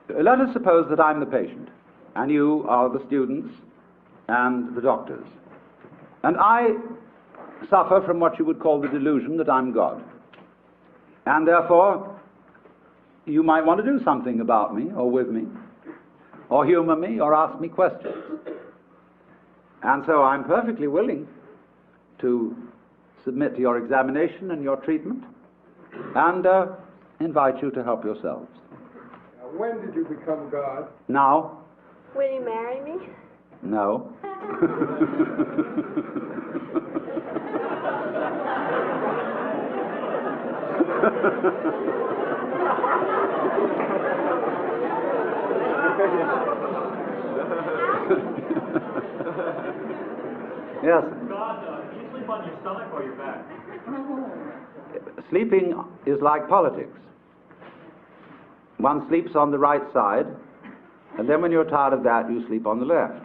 Let us suppose that I'm the patient, and you are the students and the doctors. And I suffer from what you would call the delusion that I'm God. And therefore, you might want to do something about me, or with me, or humor me, or ask me questions. And so I'm perfectly willing to submit to your examination and your treatment, and invite you to help yourselves. When did you become God? Now. Will you marry me? No. Yes. God, do you sleep on your stomach or your back? Sleeping is like politics. One sleeps on the right side, and then when you're tired of that, you sleep on the left.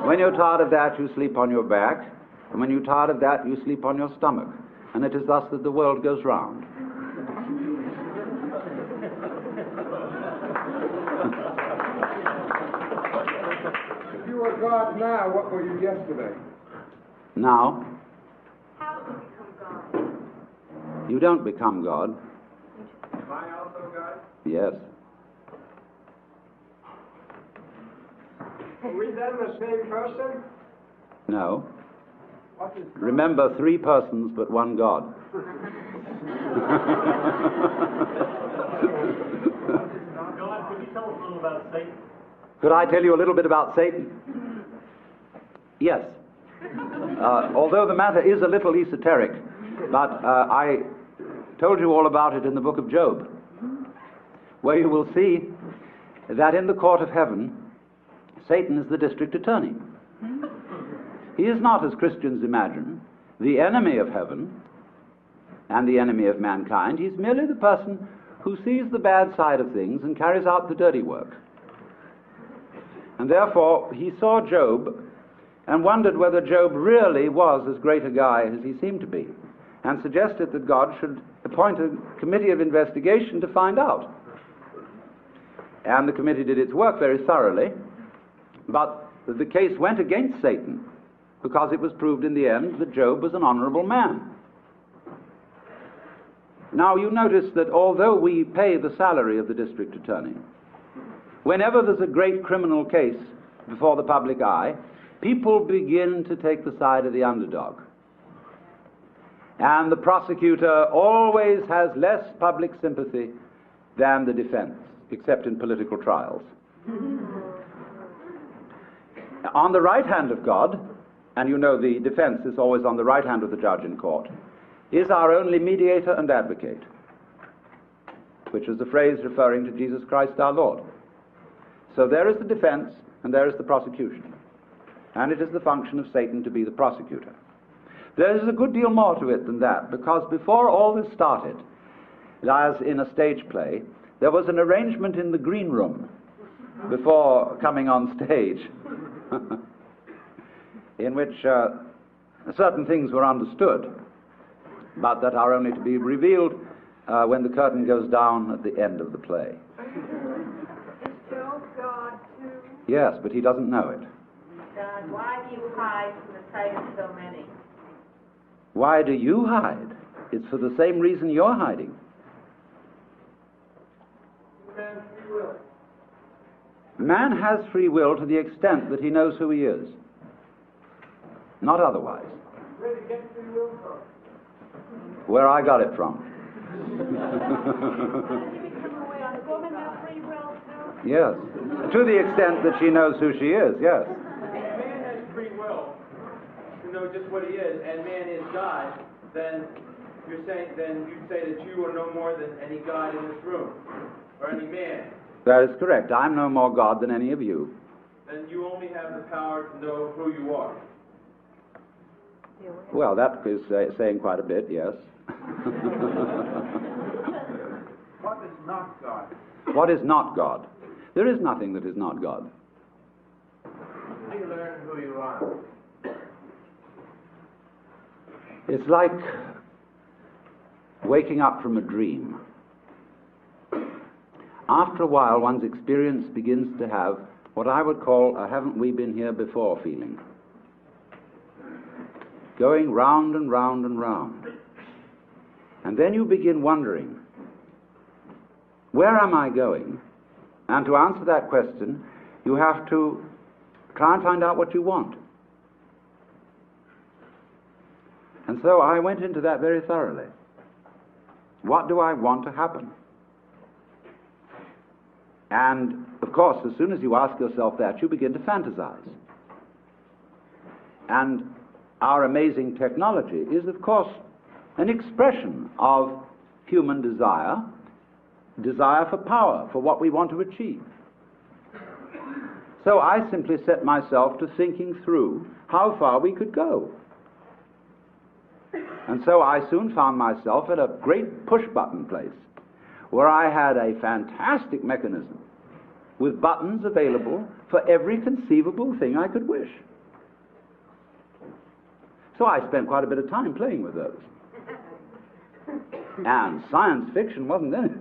When you're tired of that, you sleep on your back, and when you're tired of that, you sleep on your stomach. And it is thus that the world goes round. If you were God now, what were you yesterday? Now, How do you become God? you don't become God. Am I also God? Yes. Are we then the same person? No. What is God? Remember, 3 persons, but 1 God. God, could you tell us a little about Satan? Could I tell you a little bit about Satan? Yes. Although the matter is a little esoteric, but I told you all about it in the book of Job, where you will see that in the court of heaven, Satan is the district attorney. He is not, as Christians imagine, the enemy of heaven and the enemy of mankind. He's merely the person who sees the bad side of things and carries out the dirty work. And therefore, he saw Job and wondered whether Job really was as great a guy as he seemed to be, and suggested that God should appoint a committee of investigation to find out. And the committee did its work very thoroughly, but the case went against Satan, because it was proved in the end that Job was an honorable man. Now you notice that although we pay the salary of the district attorney, whenever there's a great criminal case before the public eye, people begin to take the side of the underdog. And the prosecutor always has less public sympathy than the defense, except in political trials. On the right hand of God, and you know the defense is always on the right hand of the judge in court, is our only mediator and advocate, which is the phrase referring to Jesus Christ our Lord. So there is the defense and there is the prosecution. And it is the function of Satan to be the prosecutor. There is a good deal more to it than that, because before all this started, as in a stage play, there was an arrangement in the green room before coming on stage in which certain things were understood, but that are only to be revealed when the curtain goes down at the end of the play. Is Job God too? Yes, but he doesn't know it. God, why do you hide from the sight of so many? Why do you hide? It's for the same reason you're hiding. Man's free will. Man has free will to the extent that he knows who he is, not otherwise. Where did you get free will from? Where I got it from. Does a woman have free will too? Yes. To the extent that she knows who she is, yes. Man has free will to know just what he is, and man is God, then you'd say that you are no more than any God in this room, or any man. That is correct. I'm no more God than any of you. Then you only have the power to know who you are. Well, that is saying quite a bit, yes. What is not God? What is not God? There is nothing that is not God. How do you learn who you are? It's like waking up from a dream. after a while one's experience begins to have what I would call a haven't we been here before feeling. Going round and round and round. And then you begin wondering, where am I going? And to answer that question, you have to try and find out what you want. And so I went into that very thoroughly. What do I want to happen? And, of course, as soon as you ask yourself that, you begin to fantasize. And our amazing technology is, of course, an expression of human desire, desire for power, for what we want to achieve. So I simply set myself to thinking through how far we could go. And so I soon found myself at a great push-button place, where I had a fantastic mechanism with buttons available for every conceivable thing I could wish. So I spent quite a bit of time playing with those. And science fiction wasn't in it.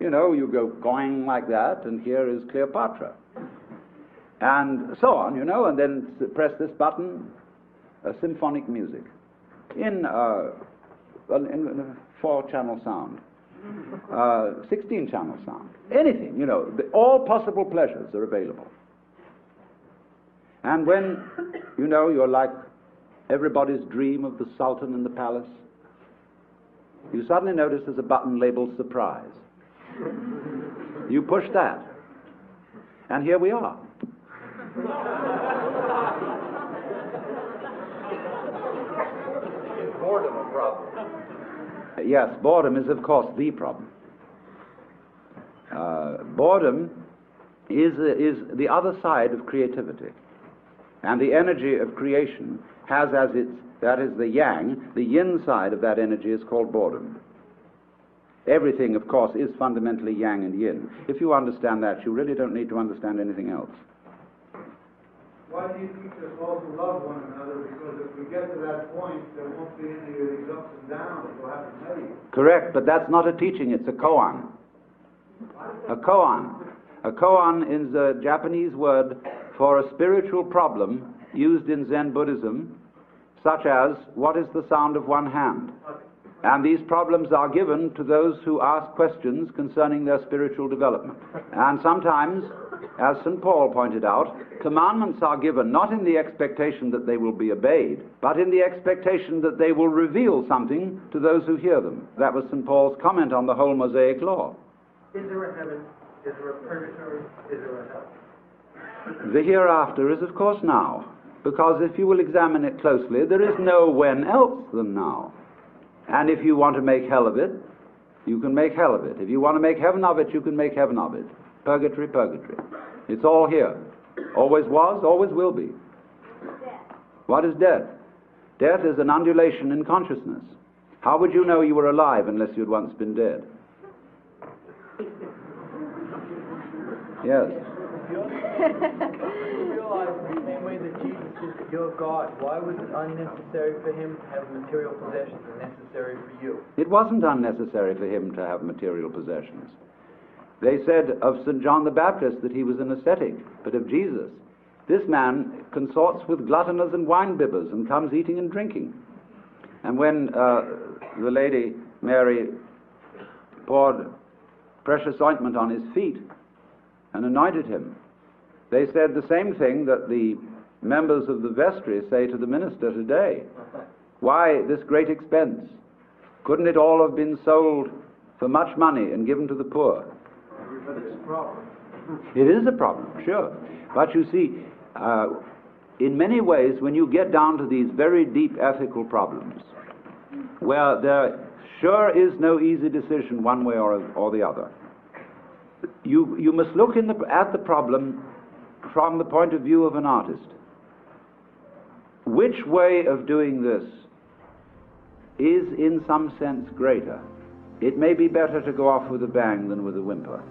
You know, you go going like that, and here is Cleopatra. And so on, you know, and then press this button, symphonic music in a 4-channel sound, 16-channel sound, anything, you know, all possible pleasures are available. And when, you know, you're like everybody's dream of the Sultan in the palace, you suddenly notice there's a button labeled surprise. You push that, and here we are. Is boredom a problem? Yes, boredom is, of course, the problem. Boredom is the other side of creativity. And the energy of creation has as its, that is the yang, the yin side of that energy is called boredom. Everything, of course, is fundamentally yang and yin. If you understand that, you really don't need to understand anything else. Why do you teach us all to love one another? Because if we get to that point, there won't be any of these ups and downs. We'll have to tell you. Correct, but that's not a teaching, it's a koan. A koan. A koan is a Japanese word for a spiritual problem used in Zen Buddhism, such as, what is the sound of one hand? And these problems are given to those who ask questions concerning their spiritual development. And sometimes, as St. Paul pointed out, commandments are given not in the expectation that they will be obeyed, but in the expectation that they will reveal something to those who hear them. That was St. Paul's comment on the whole Mosaic law. Is there a heaven? Is there a purgatory? Is there a hell? The hereafter is, of course, now, because if you will examine it closely, there is no when else than now. And if you want to make hell of it, you can make hell of it. If you want to make heaven of it, you can make heaven of it. Purgatory, purgatory. It's all here. Always was, always will be. What is death? Death is an undulation in consciousness. How would you know you were alive unless you'd once been dead? Yes. In the same way that Jesus is your God, why was it unnecessary for him to have material possessions and necessary for you? It wasn't unnecessary for him to have material possessions. They said of St. John the Baptist that he was an ascetic, but of Jesus, this man consorts with gluttoners and wine-bibbers and comes eating and drinking. And when the lady Mary poured precious ointment on his feet and anointed him, they said the same thing that the members of the vestry say to the minister today. Why this great expense? Couldn't it all have been sold for much money and given to the poor? But it's a problem. It is a problem, sure. But you see, in many ways, when you get down to these very deep ethical problems, where there sure is no easy decision one way or the other, you must look at the problem from the point of view of an artist. Which way of doing this is in some sense greater? It may be better to go off with a bang than with a whimper.